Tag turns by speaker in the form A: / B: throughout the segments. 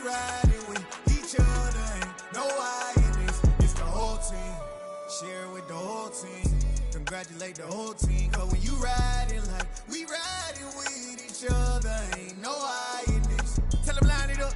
A: riding with each other. Ain't no I in this. It's the whole team. Share with the whole team. Congratulate the whole team. Cause when you riding like we riding with each other, ain't no I in this. Tell them line it up.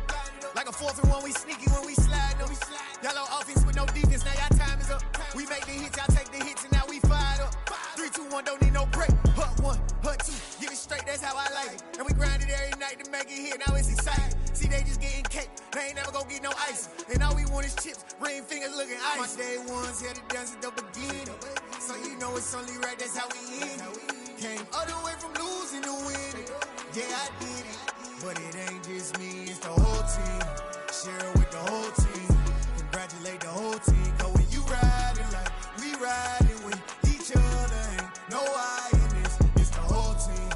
A: Like a 4th and 1, we sneaky when we slide. No, we slide. Y'all on offense with no defense, now y'all time is up. We make the hits, y'all take the hits, and now we fired up. 3, 2, 1, don't need no break. Hut 1, hut 2, give it straight, that's how I like it. And we grind it every night to make it hit, now it's exciting. See, they just getting cake, they ain't never gonna get no ice. And all we want is chips, ring fingers looking ice. My day ones had to dance at the beginning. So you know it's only right, that's how we end it. Came all the way from losing to winning. Yeah, I did it. But it ain't just me, it's the whole team. Share with the whole team. Congratulate the whole team. Cause when you riding like we riding with each other, ain't no I in this. It's the whole team.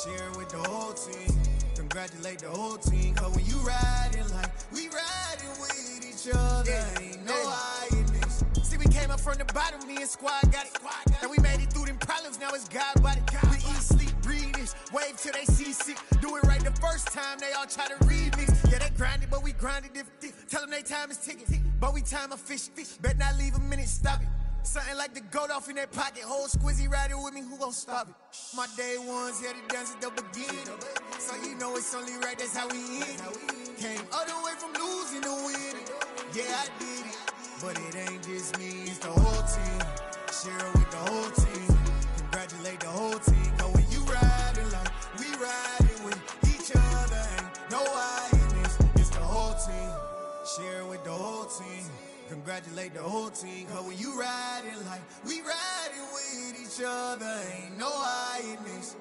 A: Share with the whole team. Congratulate the whole team. Cause when you riding like we riding with each other, ain't no I in this. See, we came up from the bottom, me and squad got it. And we made it through them problems, now it's God body. We eat, sleep, breathe this, wave till they see sick. Do it right the first time, they all try to remix. Yeah, they grinded, but we grinded different. Tell them they time is ticking, but we time a fish. Bet not leave a minute, stop it. Something like the goat off in that pocket. Whole squizzy riding with me, who gon' stop it? My day ones had to dance at the beginning. So you know it's only right, that's how we end it. Came all the way from losing to winning. Yeah, I did it. But it ain't just me, it's the whole team. Share with the whole team. Congratulate the whole team. Cause when you riding like we riding with each other, ain't no I in this. It's the whole team. Share with the whole team. Congratulate the whole team. Cause when you riding like we riding with each other, ain't no I in this.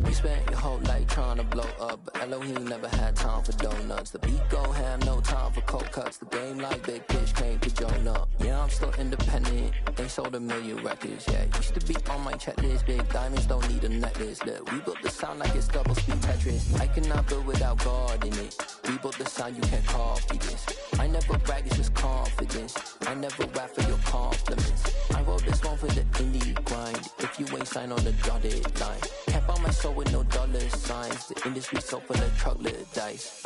B: You spent your whole life trying to blow up, but Elohim never had time for donuts. The beat go ham, no time for cold cuts. The game like Big Fish came to join up. Yeah, I'm still independent, ain't sold a million records yet. Used to be on my checklist, big diamonds don't need a necklace. Look, we built the sound like it's double speed Tetris. I cannot build without God in it. We built the sound, you can't copy this. I never brag, it's just confidence. I never rap for your compliments. I wrote this one for the indie grind. If you ain't signed on the dotted line, can't buy my soul with no dollar signs. The industry so full of chocolate dice.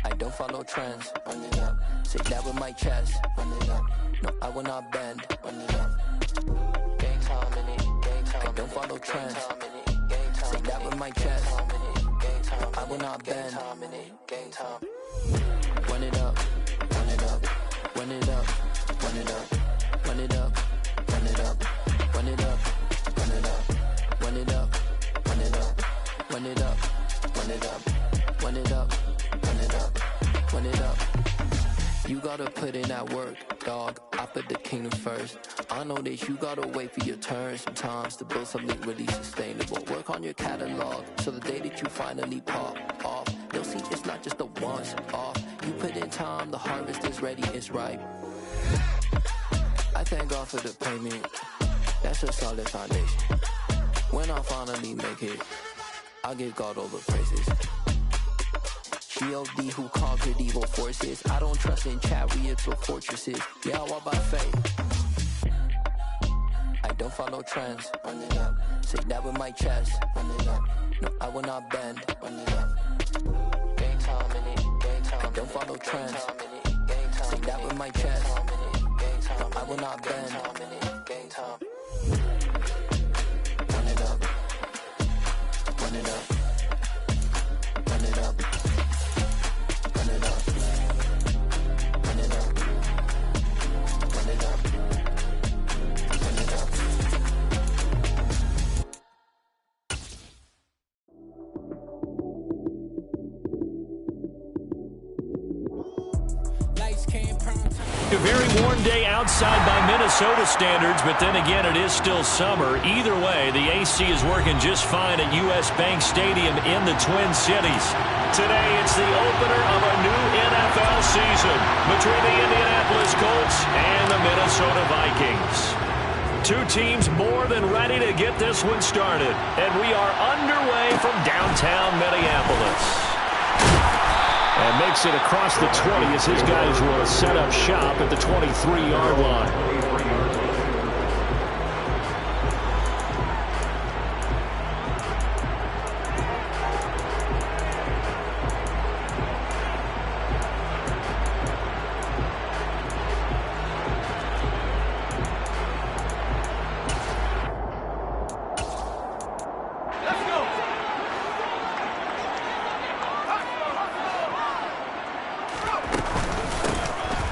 B: I don't follow trends. Run it up. Say that with my chest. Run it up. No, I will not bend. Run it up. Gang time in it. Gang time. I don't follow trends. Say that with my chest. No, I will not bend. Gang time. Run it up. Run it up. Run it up. Run it up. Run it up. Run it up. Run it up. Run it up. Run it up. Run it up. Run it up. Run it up. Run it up. Run it up. Run it up. You gotta put in that work, dog. I put the kingdom first. I know that you gotta wait for your turn sometimes to build something really sustainable. Work on your catalog, so the day that you finally pop off, they'll see it's not just a once off. You put in time, the harvest is ready, it's ripe. I thank God for the payment. That's a solid foundation. When I finally make it, I'll give God all the praises. G.O.D. who conquered evil forces. I don't trust in chariots or fortresses. Yeah, I walk by faith. I don't follow trends. Run it up. Say that with my chest. Run it up. No, I will not bend. Run it up. Gang time in it. Gang time. I don't follow trends. Say that with my chest. No, I will not bend. Gang time. Run it up. Run it up. Run it up. Run it up. Run it up. Run it up. Run it up.
C: A very warm day outside by Minnesota standards, but then again, it is still summer. Either way, the AC is working just fine at U.S. Bank Stadium in the Twin Cities. Today, it's the opener of a new NFL season between the Indianapolis Colts and the Minnesota Minnesota Vikings. Two teams more than ready to get this one started. And we are underway from downtown Minneapolis. And makes it across the 20 as his guys will set up shop at the 23-yard line.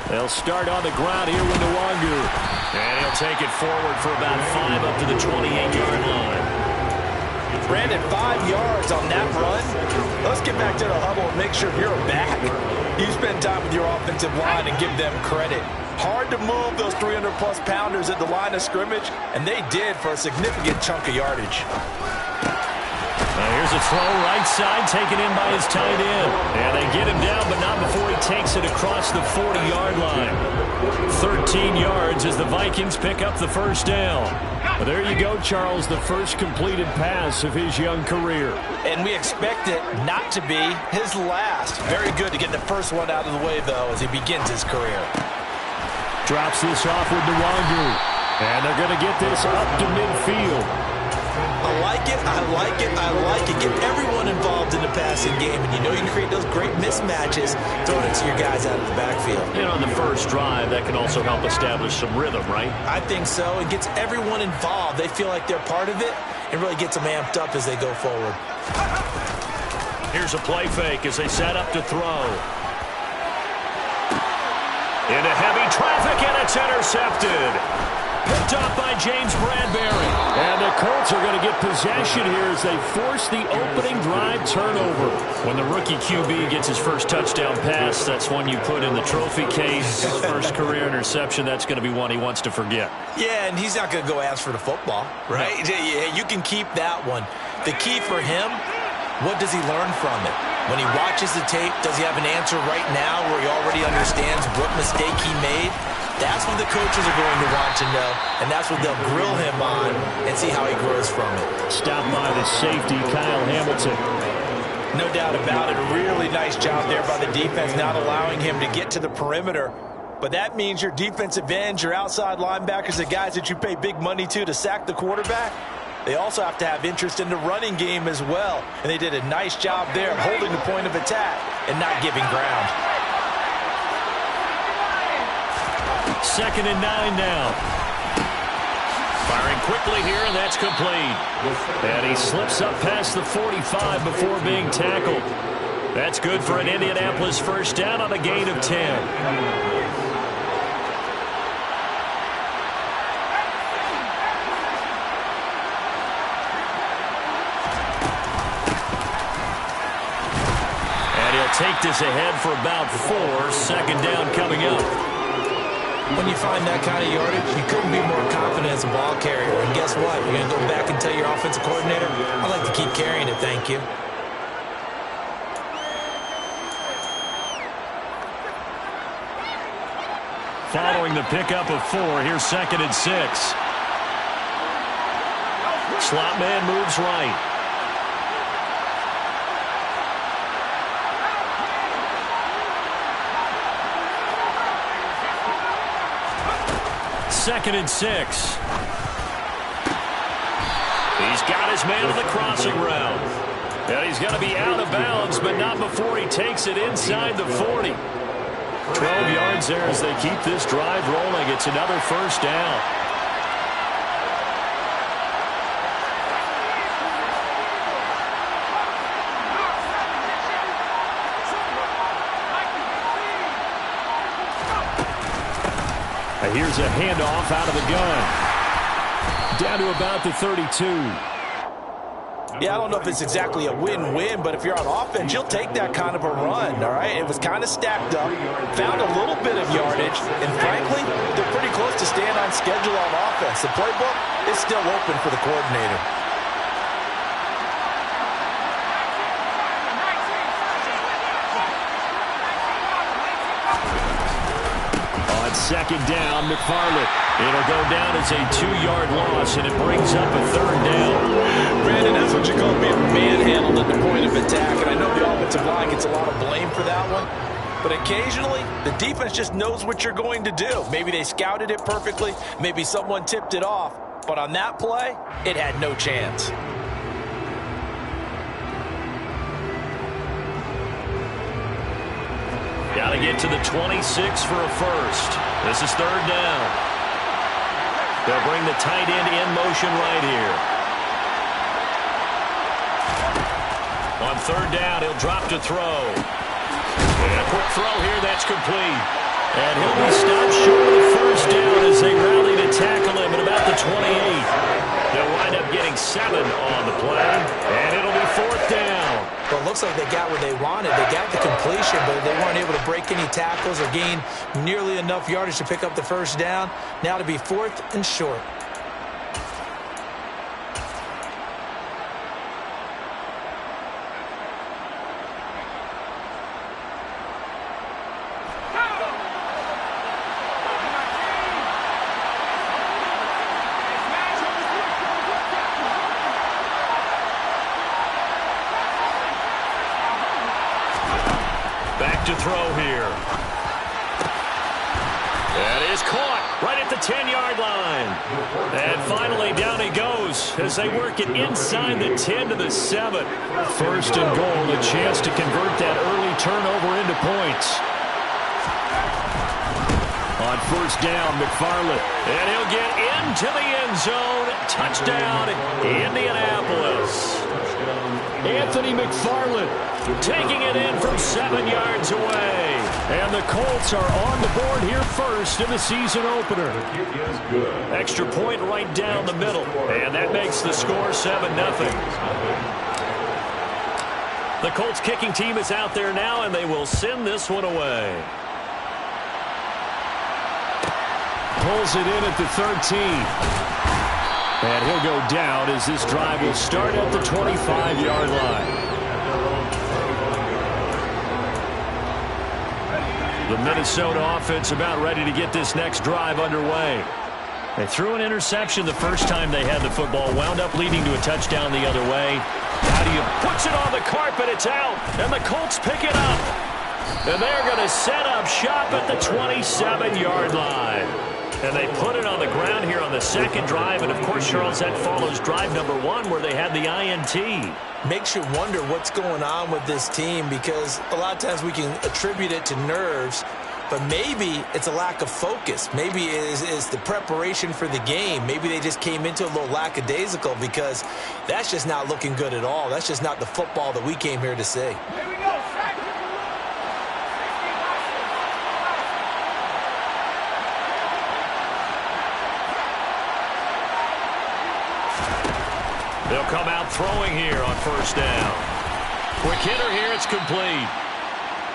C: They'll start on the ground here with Nwangu. And he'll take it forward for about 5 up to the 28-yard line.
D: Brandon, 5 yards on that run. Let's get back to the huddle and make sure you're back. You spend time with your offensive line and give them credit. Hard to move those 300-plus pounders at the line of scrimmage, and they did for a significant chunk of yardage.
C: Here's a throw right side taken in by his tight end. And they get him down, but not before he takes it across the 40-yard line. 13 yards as the Vikings pick up the first down. Well, there you go, Charles, the first completed pass of his young career.
D: And we expect it not to be his last. Very good to get the first one out of the way, though, as he begins his career.
C: Drops this off with Nwangu. And they're going to get this up to midfield.
D: I like it, I like it, I like it. Get everyone involved in the passing game, and you know you can create those great mismatches throwing it to your guys out of the backfield.
C: And on the first drive, that can also help establish some rhythm, right?
D: I think so. It gets everyone involved. They feel like they're part of it and really gets them amped up as they go forward.
C: Here's a play fake as they set up to throw. Into heavy traffic, and it's intercepted. Picked off by James Bradbury. And the Colts are going to get possession here as they force the opening drive turnover. When the rookie QB gets his first touchdown pass, that's one you put in the trophy case. First career interception, that's going to be one he wants to forget.
D: Yeah, and he's not going to go ask for the football, right? No. Yeah, you can keep that one. The key for him, what does he learn from it? When he watches the tape, does he have an answer right now where he already understands what mistake he made? That's what the coaches are going to want to know, and that's what they'll grill him on and see how he grows from it.
C: Stopped by the safety, Kyle Hamilton.
D: No doubt about it. A really nice job there by the defense, not allowing him to get to the perimeter. But that means your defensive ends, your outside linebackers, the guys that you pay big money to sack the quarterback, they also have to have interest in the running game as well. And they did a nice job there of holding the point of attack and not giving ground.
C: 2nd and 9 now. Firing quickly here, and that's complete. And he slips up past the 45 before being tackled. That's good for an Indianapolis first down on a gain of 10. And he'll take this ahead for about 4. 2nd down coming up.
D: When you find that kind of yardage, you couldn't be more confident as a ball carrier. And guess what? You're going to go back and tell your offensive coordinator, I'd like to keep carrying it, thank you.
C: Following the pickup of 4, here's 2nd and 6. Slot man moves right. Second and 6. He's got his man on the crossing route. And he's going to be out of bounds, but not before he takes it inside the 40. 12 yards there as they keep this drive rolling. It's another first down. Here's a handoff out of the gun. Down to about the 32.
D: Yeah, I don't know if it's exactly a win-win, but if you're on offense, you'll take that kind of a run, all right? It was kind of stacked up, found a little bit of yardage, and frankly, they're pretty close to staying on schedule on offense. The playbook is still open for the coordinator.
C: second down. McFarland. It'll go down as a 2-yard loss, and it brings up a third down.
D: Brandon, that's what you call being manhandled at the point of attack. And I know the offensive line gets a lot of blame for that one. But occasionally, the defense just knows what you're going to do. Maybe they scouted it perfectly. Maybe someone tipped it off. But on that play, it had no chance.
C: Got to get to the 26 for a first. This is third down. They'll bring the tight end in motion right here. On third down, he'll drop to throw. And a quick throw here, that's complete. And he'll be stopped short of the first down as they rally to tackle him at about the 28. They'll wind up getting 7 on the play, and it'll be fourth down.
D: Well, it looks like they got what they wanted. They got the completion, but they weren't able to break any tackles or gain nearly enough yardage to pick up the first down. Now to be fourth and short.
C: To throw here. That is caught right at the 10-yard line. And finally down he goes as they work it inside the 10 to the 7. First and goal, a chance to convert that early turnover into points. On first down, McFarland. And he'll get into the end zone. Touchdown, Indianapolis. Anthony McFarland taking it in from 7 yards away. And the Colts are on the board here first in the season opener. Extra point right down the middle. And that makes the score 7-0. The Colts kicking team is out there now, and they will send this one away. Pulls it in at the 13. And he'll go down as this drive will start at the 25-yard line. The Minnesota offense about ready to get this next drive underway. They threw an interception the first time they had the football, wound up leading to a touchdown the other way. How do you puts it on the carpet? It's out, and the Colts pick it up. And they're going to set up shop at the 27-yard line. And they put it on the ground here on the second drive. And, of course, Charles, that follows drive number 1 where they had the INT.
D: Makes you wonder what's going on with this team, because a lot of times we can attribute it to nerves, but maybe it's a lack of focus. Maybe it is the preparation for the game. Maybe they just came into a little lackadaisical, because that's just not looking good at all. That's just not the football that we came here to see.
E: Here we go.
C: They'll come out throwing here on first down. Quick hitter here, it's complete.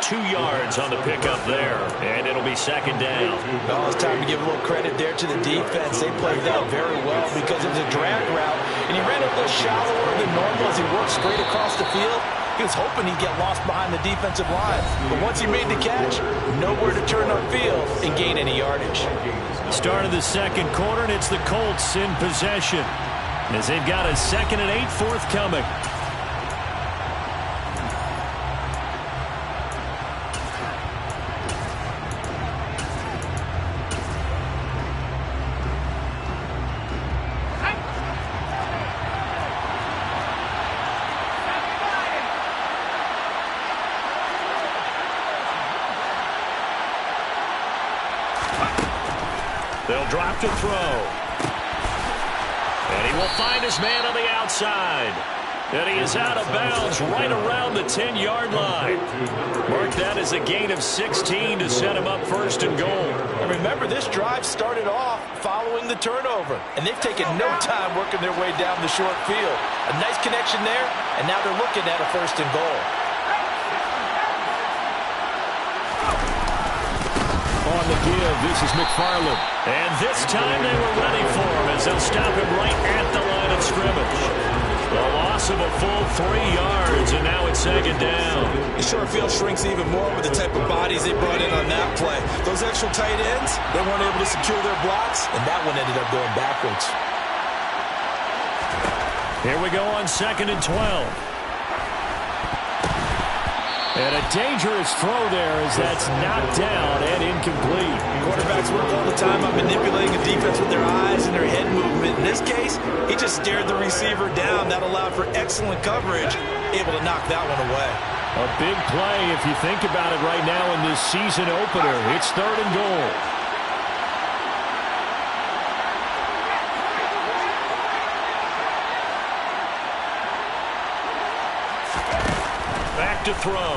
C: 2 yards on the pickup there, and it'll be second down.
D: Well, it's time to give a little credit there to the defense. They played that very well because it was a drag route, and he ran a little shallower than normal as he worked straight across the field. He was hoping he'd get lost behind the defensive line, but once he made the catch, nowhere to turn upfield and gain any yardage.
C: Start of the second quarter, and it's the Colts in possession, as they've got a 2nd and 8 forthcoming. They'll drop to throw. And he will find his man on the outside. And he is out of bounds right around the 10-yard line. Mark that as a gain of 16 to set him up first and goal.
D: And remember, this drive started off following the turnover, and they've taken no time working their way down the short field. A nice connection there, and now they're looking at a first and goal.
C: On the give, this is McFarland. And this time they were ready for him as they'll stop him right at the line of scrimmage. A loss of a full 3 yards, and now it's second down.
D: The short field shrinks even more with the type of bodies they brought in on that play. Those extra tight ends, they weren't able to secure their blocks, and that one ended up going backwards.
C: Here we go on 2nd and 12. And a dangerous throw there as that's knocked down and incomplete.
D: Quarterbacks work all the time on manipulating a defense with their eyes and their head movement. In this case, he just stared the receiver down. That allowed for excellent coverage, able to knock that one away.
C: A big play if you think about it right now in this season opener. It's 3rd and goal. Back to throw.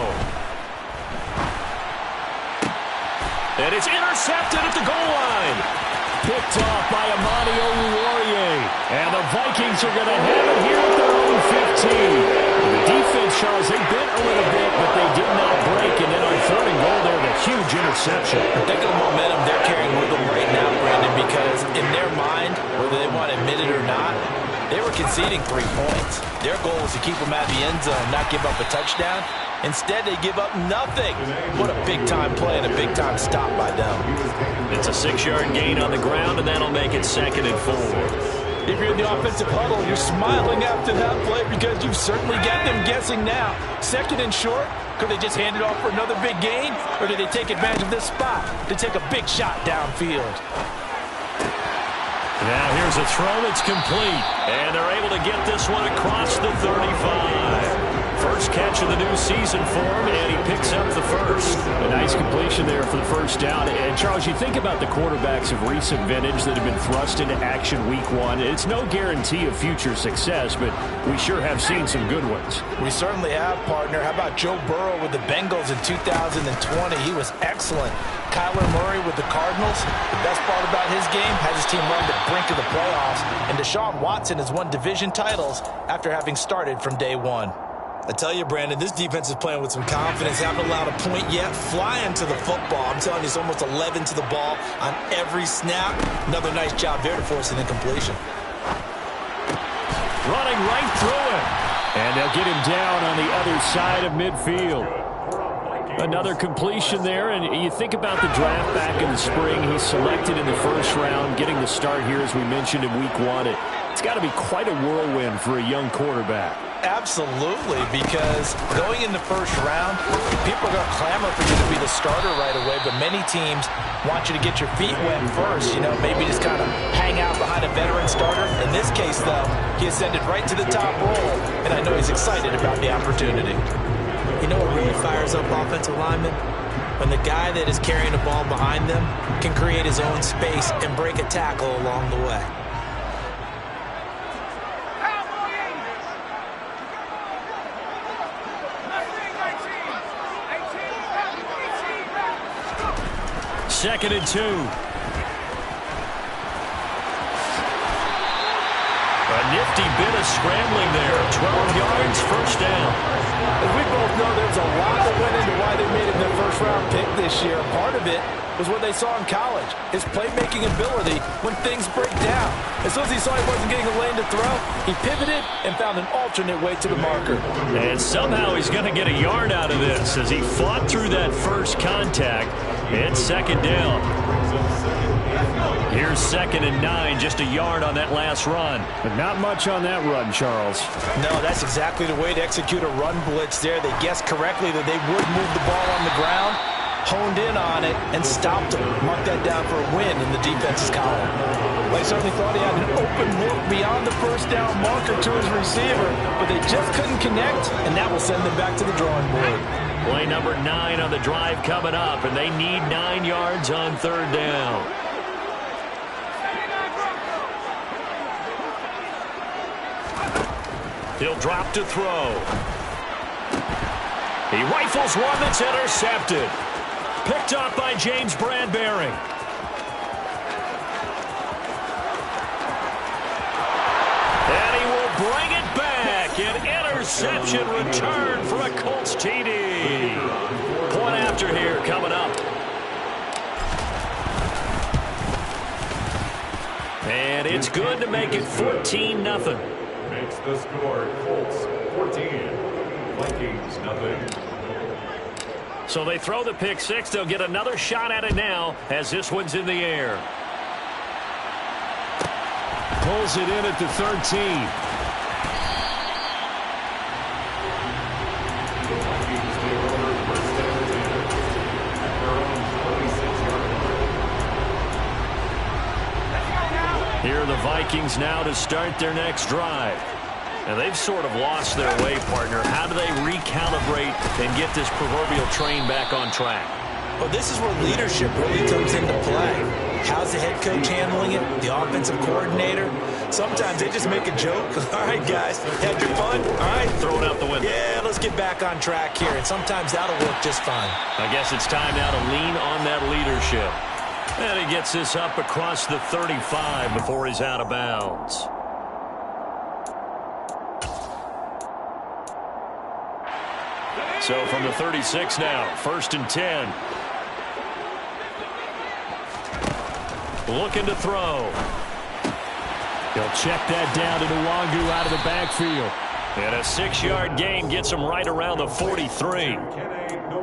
C: And it's intercepted at the goal line. Picked off by Amani Oluwarie. And the Vikings are going to have it here at their own 15. The defense, Charles, they bit a little bit, but they did not break. And then on 3rd and goal, they have a huge interception.
D: Think of the momentum they're carrying with them right now, Brandon, because in their mind, whether they want to admit it or not, they were conceding 3 points. Their goal is to keep them out of the end zone, not give up a touchdown. Instead, they give up nothing. What a big-time play and a big-time stop by them.
C: It's a 6-yard gain on the ground, and that'll make it 2nd and 4.
D: If you're in the offensive huddle, you're smiling after that play because you've certainly got them guessing now. 2nd and short, could they just hand it off for another big gain? Or did they take advantage of this spot to take a big shot downfield?
C: Now here's a throw that's complete. And they're able to get this one across the 35. First catch of the new season for him, and he picks up the first. A nice completion there for the first down. And, Charles, you think about the quarterbacks of recent vintage that have been thrust into action week 1. It's no guarantee of future success, but we sure have seen some good ones.
D: We certainly have, partner. How about Joe Burrow with the Bengals in 2020? He was excellent. Kyler Murray with the Cardinals. The best part about his game has his team run to the brink of the playoffs. And Deshaun Watson has won division titles after having started from day 1. I tell you, Brandon, this defense is playing with some confidence. Haven't allowed a point yet. Flying to the football. I'm telling you, it's almost 11 to the ball on every snap. Another nice job there to force an incompletion.
C: Running right through it. And they'll get him down on the other side of midfield. Another completion there, and you think about the draft back in the spring. He's selected in the first round, getting the start here, as we mentioned, in week 1. It's got to be quite a whirlwind for a young quarterback.
D: Absolutely, because going in the first round, people are going to clamor for you to be the starter right away, but many teams want you to get your feet wet first, maybe just kind of hang out behind a veteran starter. In this case, though, he ascended right to the top role, and I know he's excited about the opportunity. You know what really fires up offensive linemen? When the guy that is carrying the ball behind them can create his own space and break a tackle along the way.
C: Second and 2. A nifty bit of scrambling there. 12 yards, first down.
D: As we both know, there's a lot that went into why they made him their first-round pick this year. Part of it was what they saw in college, his playmaking ability when things break down. As soon as he saw he wasn't getting a lane to throw, he pivoted and found an alternate way to the marker.
C: And somehow he's going to get a yard out of this as he fought through that first contact. It's second down. Here's 2nd and 9, just a yard on that last run. But not much on that run, Charles.
D: No, that's exactly the way to execute a run blitz there. They guessed correctly that they would move the ball on the ground, honed in on it, and stopped him. Mark that down for a win in the defense's column. They certainly thought he had an open look beyond the first down marker to his receiver, but they just couldn't connect, and that will send them back to the drawing board.
C: Play number 9 on the drive coming up, and they need 9 yards on 3rd down. He'll drop to throw. He rifles one that's intercepted. Picked up by James Bradbury. And he will bring it back. An interception return for a Colts TD. Point after here coming up. And it's good to make it 14-0. makes the score Colts 14, Vikings nothing. So they throw the pick six. They'll get another shot at it now as this one's in the air.
E: Pulls it in at the 13.
C: Here are the Vikings now to start their next drive. And they've sort of lost their way, partner. How do they recalibrate and get this proverbial train back on track?
D: Well, this is where leadership really comes into play. How's the head coach handling it? The offensive coordinator? Sometimes they just make a joke. All right, guys, had your fun? All right.
C: Throw it out the window.
D: Yeah, let's get back on track here. And sometimes that'll work just fine.
C: I guess it's time now to lean on that leadership. And he gets this up across the 35 before he's out of bounds. So from the 36 now, 1st and 10. Looking to throw.
E: He'll check that down to Nwangu out of the backfield.
C: And a 6-yard gain gets him right around the 43.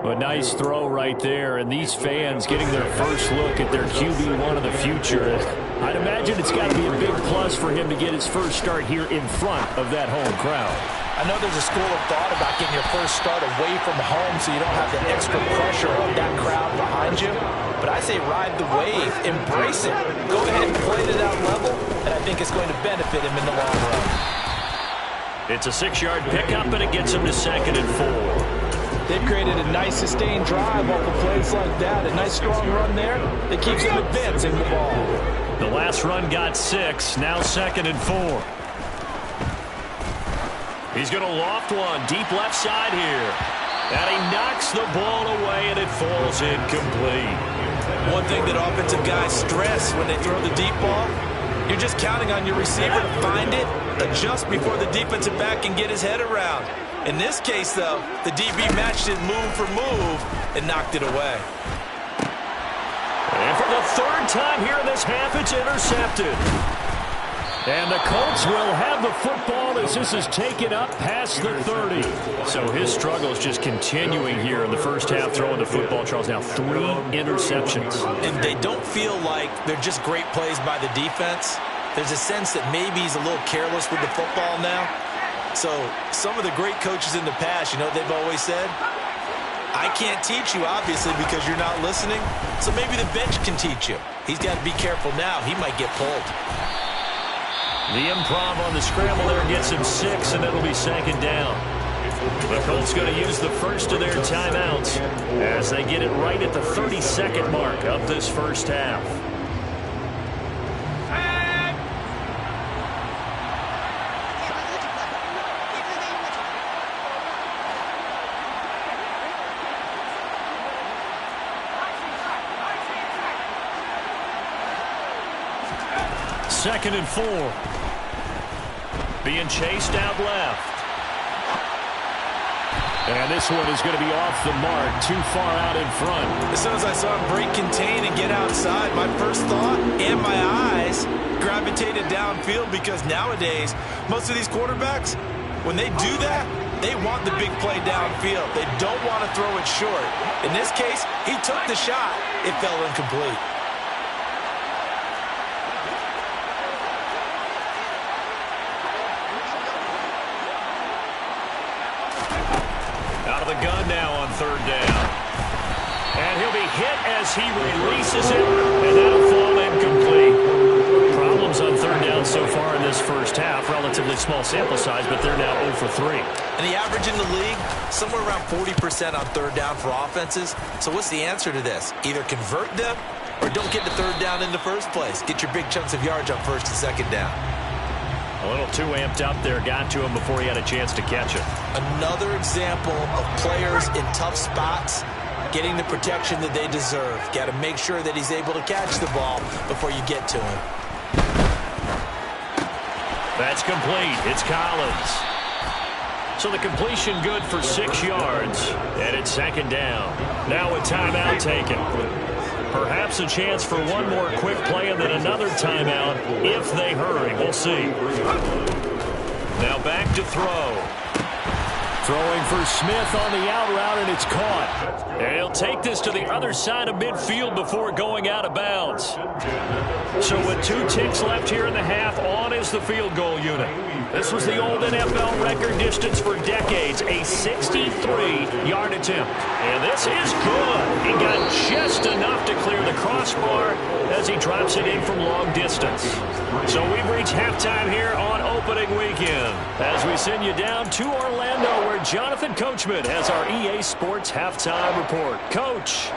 E: A nice throw right there, and these fans getting their first look at their QB1 of the future. I'd imagine it's got to be a big plus for him to get his first start here in front of that home crowd.
D: I know there's a school of thought about getting your first start away from home so you don't have the extra pressure of that crowd behind you. But I say ride the wave, embrace it. Go ahead and play to that level, and I think it's going to benefit him in the long run.
C: It's a 6-yard pickup, and it gets him to 2nd and 4.
D: They've created a nice sustained drive off of plays like that. A nice strong run there that keeps them advancing the ball.
C: The last run got 6, now 2nd and 4. He's going to loft one deep left side here. And he knocks the ball away, and it falls incomplete.
D: One thing that offensive guys stress when they throw the deep ball, you're just counting on your receiver to find it, adjust before the defensive back can get his head around. In this case, though, the DB matched it move for move and knocked it away.
C: And for the 3rd time here in this half, it's intercepted. And the Colts will have the football as this is taken up past the 30. So his struggle is just continuing here in the first half, throwing the football. Charles, now 3 interceptions.
D: And they don't feel like they're just great plays by the defense. There's a sense that maybe he's a little careless with the football now. So some of the great coaches in the past, you know what they've always said? I can't teach you, obviously, because you're not listening. So maybe the bench can teach you. He's got to be careful now. He might get pulled.
C: The improv on the scramble there gets him 6, and it'll be 2nd down. The Colts going to use the first of their timeouts as they get it right at the 32nd mark of this first half. Second and 4. Being chased out left.
E: And this one is going to be off the mark, too far out in front.
D: As soon as I saw him break contain and get outside, my first thought and my eyes gravitated downfield, because nowadays, most of these quarterbacks, when they do that, they want the big play downfield. They don't want to throw it short. In this case, he took the shot. It fell incomplete.
C: Out of the gun now on 3rd down. And he'll be hit as he releases it, and that'll fall incomplete. Problems on 3rd down so far in this first half. Relatively small sample size, but they're now 0 for 3.
D: And the average in the league, somewhere around 40% on 3rd down for offenses. So what's the answer to this? Either convert them or don't get to 3rd down in the first place. Get your big chunks of yards on 1st and 2nd down.
C: A little too amped up there. Got to him before he had a chance to catch it.
D: Another example of players in tough spots getting the protection that they deserve. Got to make sure that he's able to catch the ball before you get to him.
C: That's complete. It's Collins. So the completion good for 6 yards, and it's 2nd down. Now a timeout taken. Perhaps a chance for one more quick play and then another timeout if they hurry. We'll see. Now back to throw. Throwing for Smith on the out route, and it's caught. And he'll take this to the other side of midfield before going out of bounds. So with 2 ticks left here in the half, on is the field goal unit. This was the old NFL record distance for decades, a 63-yard attempt. And this is good. He got just enough to clear the crossbar as he drops it in from long distance. So we've reached halftime here on opening weekend as we send you down to Orlando, where Jonathan Coachman has our EA Sports halftime report. Coach.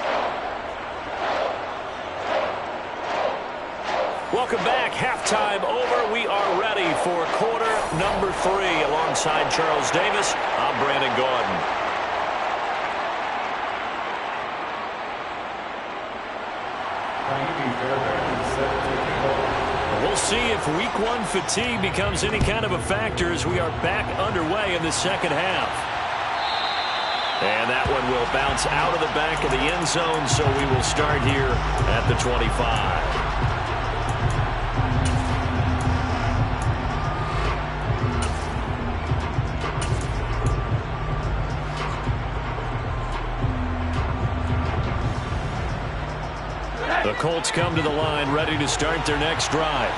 C: Welcome back. Halftime over. We are ready for quarter number 3. Alongside Charles Davis, I'm Brandon Gaudin. We'll see if week 1 fatigue becomes any kind of a factor as we are back underway in the second half. And that one will bounce out of the back of the end zone, so we will start here at the 25. The Colts come to the line, ready to start their next drive.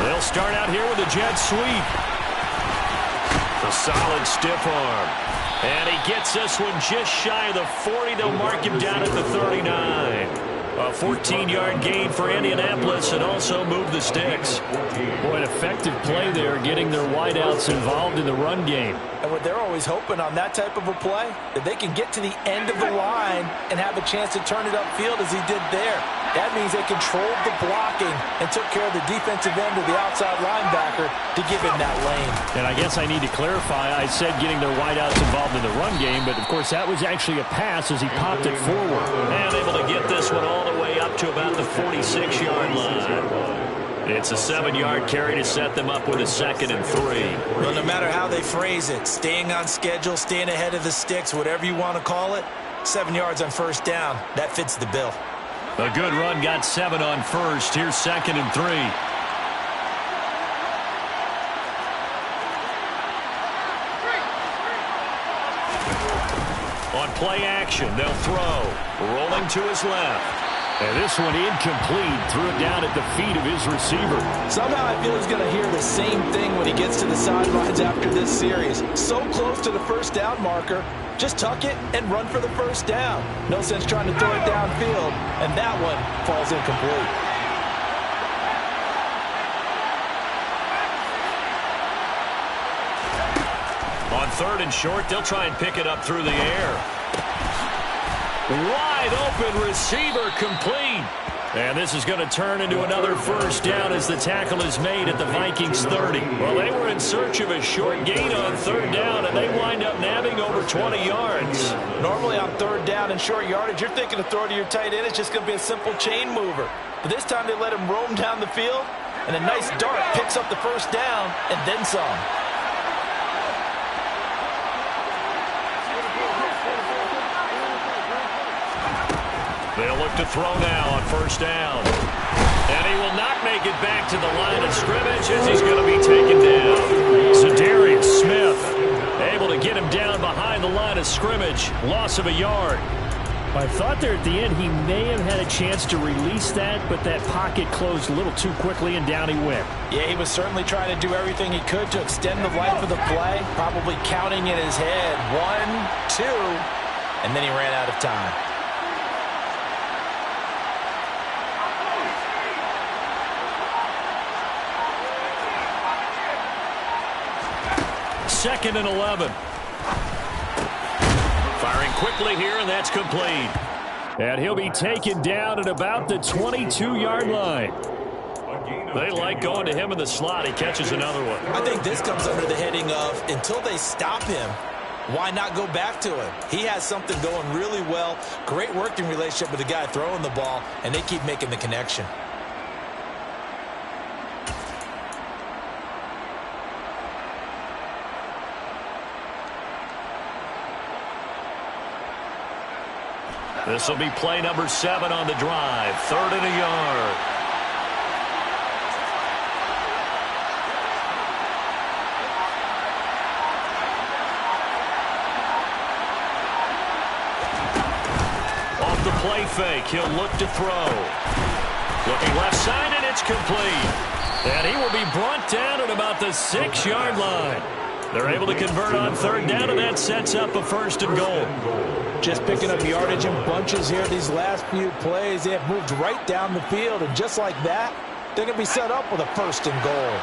C: They'll start out here with a jet sweep. A solid stiff arm. And he gets this one just shy of the 40. They'll mark him down at the 39. A 14-yard gain for Indianapolis and also move the sticks. Boy, an effective play there, getting their wideouts involved in the run game.
D: And what they're always hoping on that type of a play, that they can get to the end of the line and have a chance to turn it upfield as he did there. That means they controlled the blocking and took care of the defensive end of the outside linebacker to give him that lane.
C: And I guess I need to clarify, I said getting their wideouts involved in the run game, but of course that was actually a pass as he popped it forward. And able to get this one all the way up to about the 46-yard line. It's a 7-yard carry to set them up with a 2nd and 3.
D: Well, no matter how they phrase it, staying on schedule, staying ahead of the sticks, whatever you want to call it, 7 yards on first down, that fits the bill.
C: A good run, got 7 on first. Here's 2nd and 3. On play action, they'll throw. Rolling to his left. And this one incomplete. Threw it down at the feet of his receiver.
D: Somehow I feel he's going to hear the same thing when he gets to the sidelines after this series. So close to the first down marker. Just tuck it and run for the first down. No sense trying to throw it downfield. And that one falls incomplete.
C: On 3rd and short, they'll try and pick it up through the air. Wide open receiver, complete. And this is going to turn into another first down as the tackle is made at the Vikings 30. Well, they were in search of a short gain on 3rd down, and they wind up nabbing over 20 yards.
D: Normally on 3rd down and short yardage, you're thinking to throw to your tight end. It's just going to be a simple chain mover. But this time they let him roam down the field, and a nice dart picks up the first down and then some.
C: They'll look to throw now on 1st down. And he will not make it back to the line of scrimmage as he's going to be taken down. Za'Darius Smith able to get him down behind the line of scrimmage. Loss of a yard.
E: I thought there at the end he may have had a chance to release that, but that pocket closed a little too quickly and down he went.
D: Yeah, he was certainly trying to do everything he could to extend the life of the play, probably counting in his head 1, 2, and then he ran out of time.
C: 2nd and 11. Firing quickly here, and that's complete. And he'll be taken down at about the 22-yard line. They like going to him in the slot. He catches another one.
D: I think this comes under the heading of, until they stop him, why not go back to him? He has something going really well. Great working relationship with the guy throwing the ball, and they keep making the connection.
C: This will be play number 7 on the drive. 3rd and a yard. play fake. He'll look to throw. Looking left side, and it's complete. And he will be brought down at about the 6-yard line. They're able to convert on third down, and that sets up a 1st and goal.
D: Just picking up yardage in bunches here these last few plays. They have moved right down the field, and just like that, they're going to be set up with a 1st and goal.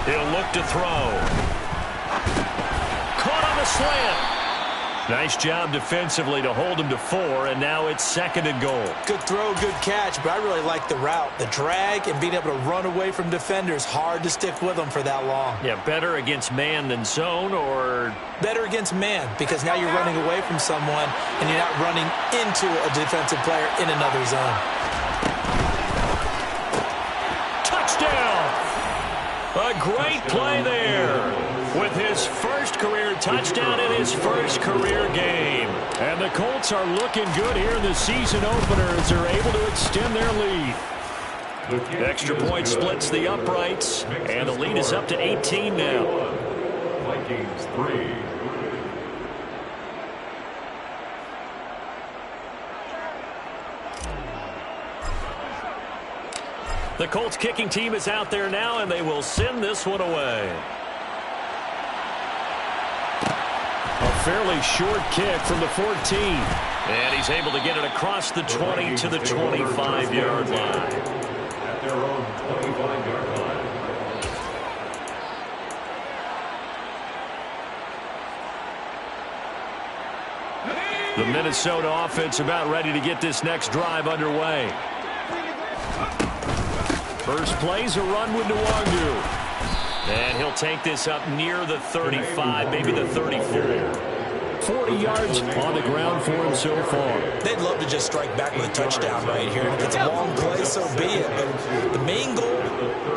C: He'll look to throw. Caught on the slant. Nice job defensively to hold him to 4, and now it's 2nd and goal.
D: Good throw, good catch, but I really like the route. The drag and being able to run away from defenders, hard to stick with them for that long.
C: Yeah, better against man than zone, or?
D: Better against man, because now you're running away from someone, and you're not running into a defensive player in another zone.
C: Touchdown! A great play there with his first career touchdown in his first career game.
E: And the Colts are looking good here in the season opener as they're able to extend their lead.
C: The extra point splits the uprights, and the lead is up to 18 now.
F: Vikings 3.
C: The Colts kicking team is out there now, and they will send this one away.
E: A fairly short kick from the 14.
C: And he's able to get it across the 20 to the 25-yard line.
F: At their own 25-yard line.
C: The Minnesota offense about ready to get this next drive underway. First play's a run with Nwangu. And he'll take this up near the 35, maybe the 34.
E: 40 yards on the ground for him so far.
D: They'd love to just strike back with a touchdown right here. If it's a long play, so be it. But the main goal,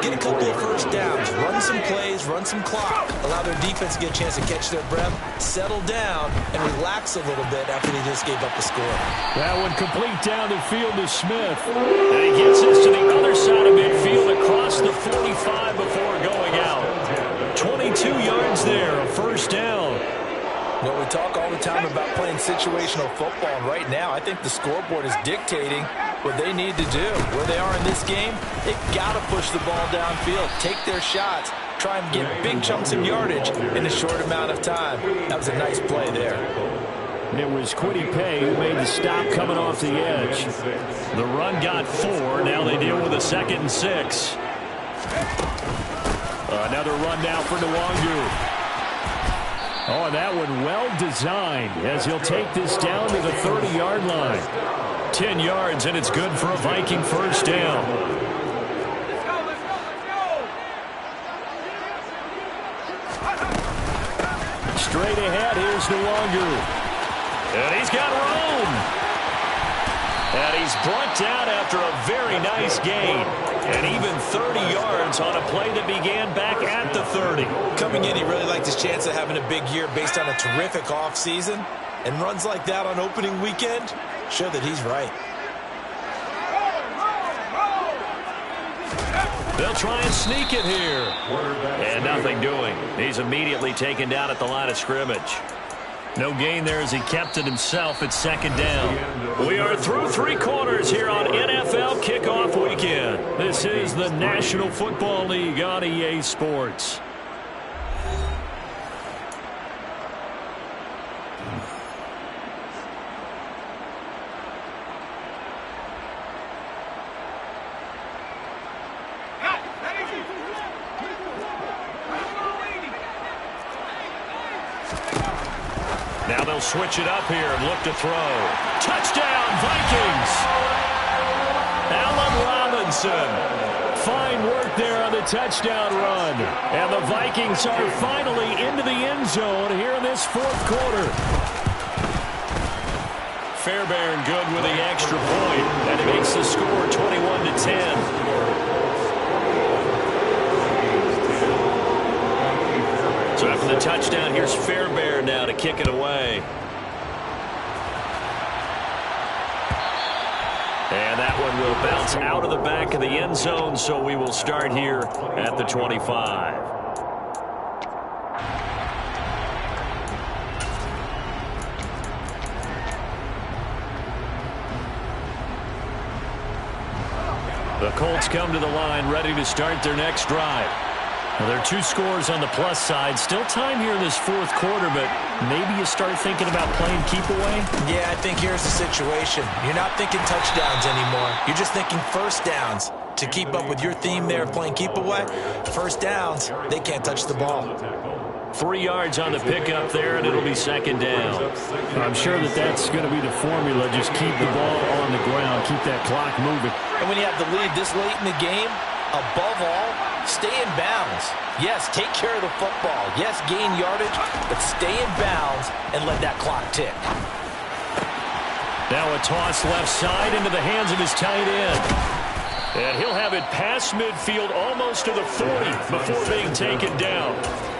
D: get a couple of first downs, run some plays, run some clock, allow their defense to get a chance to catch their breath, settle down, and relax a little bit after they just gave up the score.
E: That one complete down the field to Smith.
C: And he gets this to the other side of midfield across the 45 before going out. 22 yards there, a first down.
D: Well, we talk all the time about playing situational football, and right now I think the scoreboard is dictating what they need to do. Where they are in this game, they've got to push the ball downfield, take their shots, try and get big chunks of yardage in a short amount of time. That was a nice play there.
E: It was Kwity Paye who made the stop coming off the edge.
C: The run got 4. Now they deal with a 2nd and 6.
E: Another run now for Nwangu. Oh, and that one well designed as he'll take this down to the 30-yard line.
C: 10 yards, and it's good for a Viking first down.
E: Straight ahead, here's Nwangu.
C: And he's got room. And he's brought down after a very nice gain. And even 30 yards on a play that began back at the 30.
D: Coming in, he really liked his chance of having a big year based on a terrific offseason. And runs like that on opening weekend show that he's right.
C: They'll try and sneak it here. And nothing doing. He's immediately taken down at the line of scrimmage. No gain there as he kept it himself at 2nd down. We are through 3 quarters here on NFL Kickoff Weekend. This is the National Football League on EA Sports. Now they'll switch it up here and look to throw. Touchdown, Vikings! Allen Robinson.
E: Fine work there on the touchdown run. And the Vikings are finally into the end zone here in this 4th quarter.
C: Fairbairn good with the extra point. And it makes the score 21-10. So after the touchdown, here's Fairbairn now to kick it away. And that one will It'll bounce out of the back of the end zone, so we will start here at the 25. The Colts come to the line, ready to start their next drive. Well, there are 2 scores on the plus side. Still time here in this fourth quarter, but maybe you start thinking about playing keep away?
D: Yeah, I think here's the situation. You're not thinking touchdowns anymore. You're just thinking first downs. To keep up with your theme there of playing keep away, first downs, they can't touch the ball.
C: 3 yards on the pickup there, and it'll be second down.
E: I'm sure that's going to be the formula. Just keep the ball on the ground. Keep that clock moving.
D: And when you have the lead this late in the game, above all, stay in bounds. Yes, take care of the football. Yes, gain yardage, but stay in bounds and let that clock tick.
C: Now a toss left side into the hands of his tight end. And he'll have it past midfield almost to the 40 before being taken down.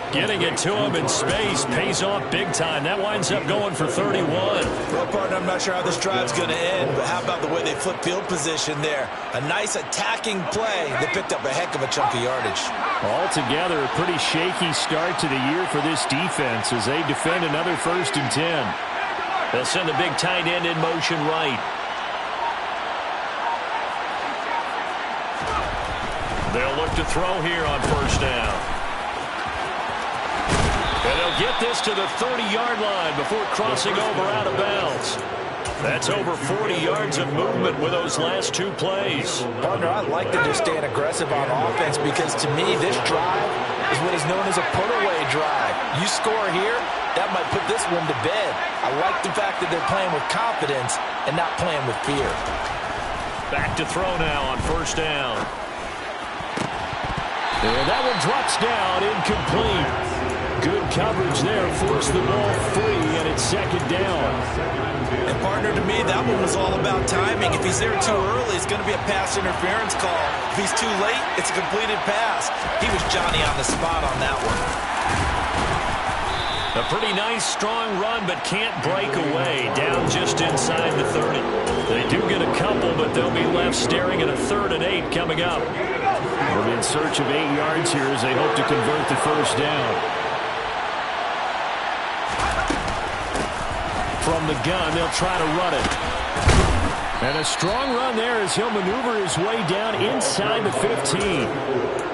C: Getting it to him in space pays off big time. That winds up going for 31.
D: Well, partner, I'm not sure how this drive's going to end, but how about the way they flip field position there? A nice attacking play that picked up a heck of a chunk of yardage.
E: Altogether, a pretty shaky start to the year for this defense as they defend another 1st and 10.
C: They'll send the big tight end in motion right. They'll look to throw here on first down. And they'll get this to the 30-yard line before crossing over out of bounds. That's over 40 yards of movement with those last 2 plays.
D: Partner, I like that they're staying aggressive on offense because to me this drive is what is known as a put-away drive. You score here, that might put this one to bed. I like the fact that they're playing with confidence and not playing with fear.
C: Back to throw now on first down. And that one drops down, incomplete. Good coverage there, forced the ball free, and it's second down.
D: And partner, to me, that one was all about timing. If he's there too early, it's going to be a pass interference call. If he's too late, it's a completed pass. He was Johnny on the spot on that one.
C: A pretty nice, strong run, but can't break away. Down just inside the 30. They do get a couple, but they'll be left staring at a 3rd and 8 coming up.
E: They'll be in search of 8 yards here as they hope to convert the first down. From the gun, they'll try to run it. And a strong run there as he'll maneuver his way down inside the 15.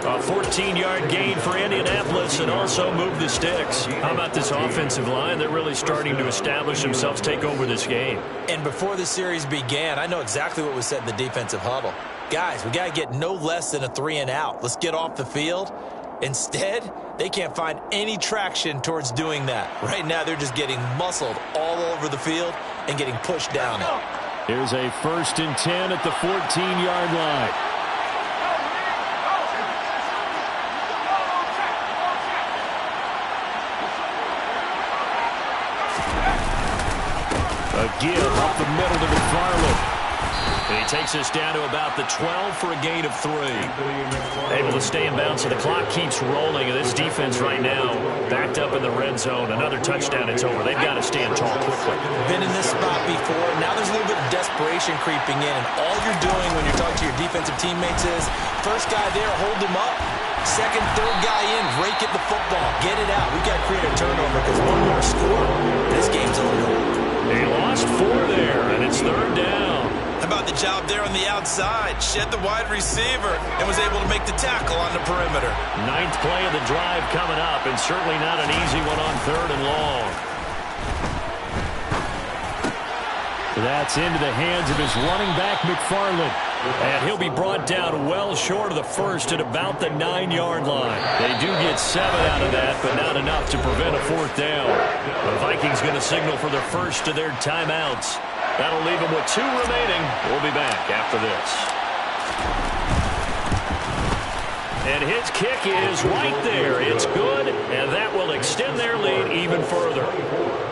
C: A 14-yard gain for Indianapolis and also move the sticks. How about this offensive line? They're really starting to establish themselves, take over this game.
D: And before the series began, I know exactly what was said in the defensive huddle. Guys, we got to get no less than a 3 and out. Let's get off the field. Instead, they can't find any traction towards doing that. Right now, they're just getting muscled all over the field and getting pushed down it.
E: Here's a 1st and 10 at the 14-yard line. A give up the middle to McFarland.
C: And he takes us down to about the 12 for a gain of 3. Able to stay in bounds, so the clock keeps rolling. And this defense right now backed up in the red zone. Another touchdown, it's over. They've got to stand tall quickly.
D: Been in this spot before. Now there's a little bit of desperation creeping in. And all you're doing when you're talking to your defensive teammates is, first guy there, hold him up. Second, third guy in, rake at the football. Get it out. We've got to create a turnover because one more score, this game's over.
C: They lost 4 there, and it's 3rd down.
D: How about the job there on the outside? Shed the wide receiver and was able to make the tackle on the perimeter.
C: 9th play of the drive coming up, and certainly not an easy one on 3rd and long.
E: That's into the hands of his running back, McFarland.
C: And he'll be brought down well short of the first at about the 9-yard line. They do get 7 out of that, but not enough to prevent a 4th down. The Vikings going to signal for the first of their timeouts. That'll leave them with 2 remaining. We'll be back after this. And his kick is right there. It's good, and that will extend their lead even further.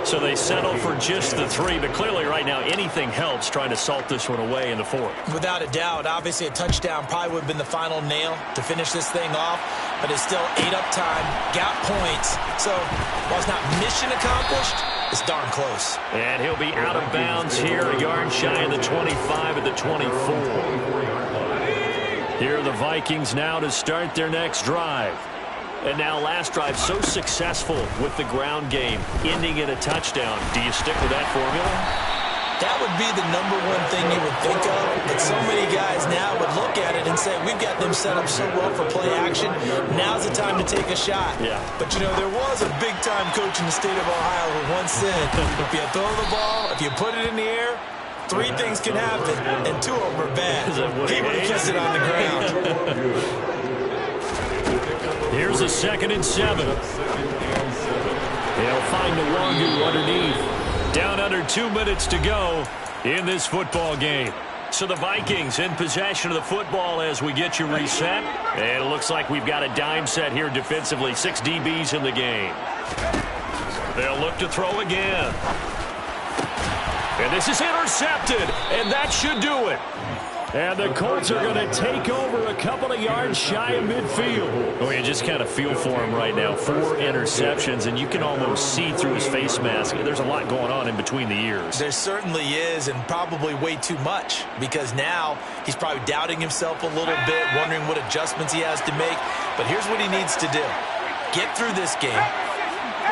C: So they settle for just the 3, but clearly right now anything helps trying to salt this one away in the 4th.
D: Without a doubt, obviously a touchdown probably would have been the final nail to finish this thing off, but it's still 8 up time, got points. So while it's not mission accomplished, it's darn close.
C: And he'll be out of bounds here, a yard shy of the 25 at the 24. Here are the Vikings now to start their next drive. And now last drive so successful with the ground game, ending in a touchdown. Do you stick with that formula?
D: That would be the number one thing you would think of, but so many guys now would look at it and say, we've got them set up so well for play action, now's the time to take a shot.
C: Yeah.
D: But, you know, there was a big-time coach in the state of Ohio who once said, if you throw the ball, if you put it in the air, 3 things can happen, and 2 of them are bad. He would have kissed it on the ground.
C: Here's a 2nd and 7. He'll find Nwangu underneath. Down under 2 minutes to go in this football game. So the Vikings in possession of the football as we get you reset. And it looks like we've got a dime set here defensively. 6 DBs in the game. They'll look to throw again. And this is intercepted. And that should do it. And the Colts are going to take over a couple of yards shy of midfield. Oh, you just kind of feel for him right now. 4 interceptions, and you can almost see through his face mask. There's a lot going on in between the ears.
D: There certainly is, and probably way too much, because now he's probably doubting himself a little bit, wondering what adjustments he has to make. But here's what he needs to do. Get through this game,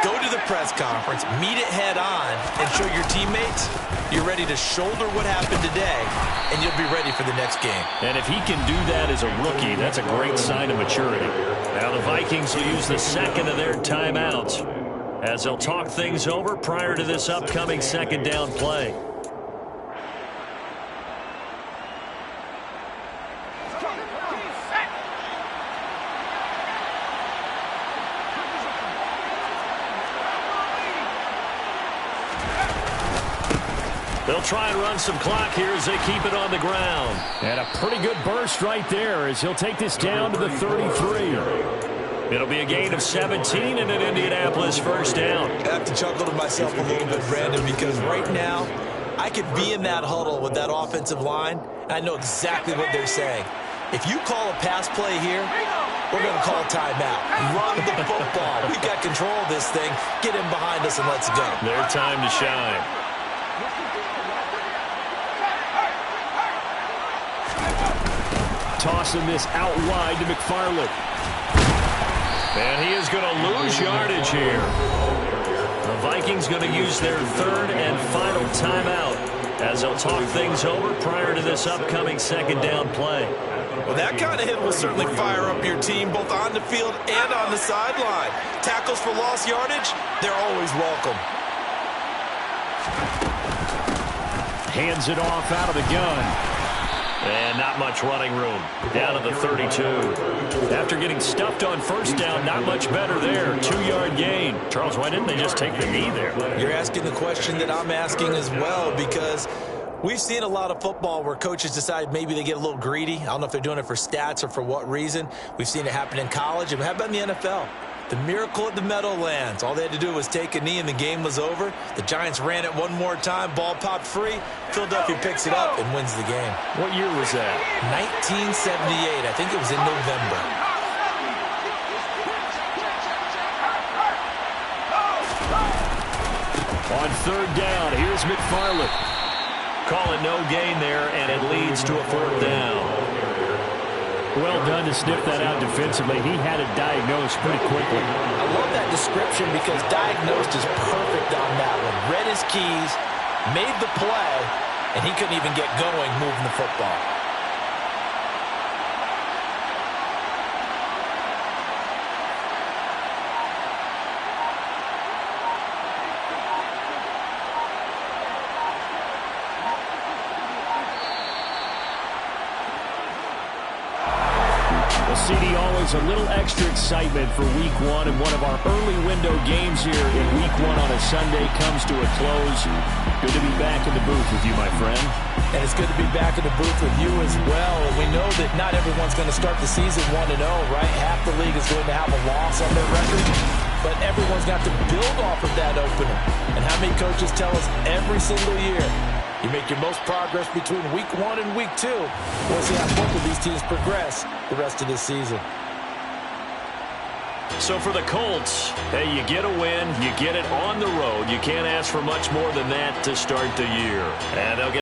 D: go to the press conference, meet it head on, and show your teammates you're ready to shoulder what happened today, and you'll be ready for the next game.
C: And if he can do that as a rookie, that's a great sign of maturity. Now the Vikings will use the 2nd of their timeouts as they'll talk things over prior to this upcoming 2nd down play. They'll try and run some clock here as they keep it on the ground.
E: And a pretty good burst right there as he'll take this down to the 33.
C: It'll be a gain of 17 and an Indianapolis 1st down.
D: I have to chuckle to myself a little bit, Brandon, because right now I could be in that huddle with that offensive line, and I know exactly what they're saying. If you call a pass play here, we're going to call a timeout. Run the football. We've got control of this thing. Get in behind us and let's go.
C: Their time to shine.
E: Tossing this out wide to McFarland.
C: And he is going to lose yardage here. The Vikings going to use their 3rd and final timeout as they'll talk things over prior to this upcoming 2nd down play.
D: Well, that kind of hit will certainly fire up your team both on the field and on the sideline. Tackles for lost yardage, they're always welcome.
E: Hands it off out of the gun.
C: And not much running room. Down to the 32. After getting stuffed on 1st down, not much better there. 2-yard gain. Charles, why didn't they just take the knee there?
D: You're asking the question that I'm asking as well, because we've seen a lot of football where coaches decide maybe they get a little greedy. I don't know if they're doing it for stats or for what reason. We've seen it happen in college. And how about in the NFL? The miracle at the Meadowlands. All they had to do was take a knee and the game was over. The Giants ran it one more time. Ball popped free. Philadelphia picks it up and wins the game.
C: What year was that?
D: 1978. I think it was in November.
E: On 3rd down, here's McFarland.
C: Call it no gain there, and it leads to a 4th down.
E: Well done to sniff that out defensively. He had it diagnosed pretty quickly.
D: I love that description because diagnosed is perfect on that one. Read his keys, made the play, and he couldn't even get going moving the football.
E: CD, always a little extra excitement for Week 1, and one of our early window games here in Week 1 on a Sunday comes to a close. Good to be back in the booth with you, my friend.
D: And it's good to be back in the booth with you as well. And we know that not everyone's going to start the season 1-0, right? Half the league is going to have a loss on their record. But everyone's got to build off of that opener. And how many coaches tell us every single year, you make your most progress between Week 1 and Week 2. We'll see how both of these teams progress the rest of this season.
C: So for the Colts, hey, you get a win, you get it on the road. You can't ask for much more than that to start the year. And they'll get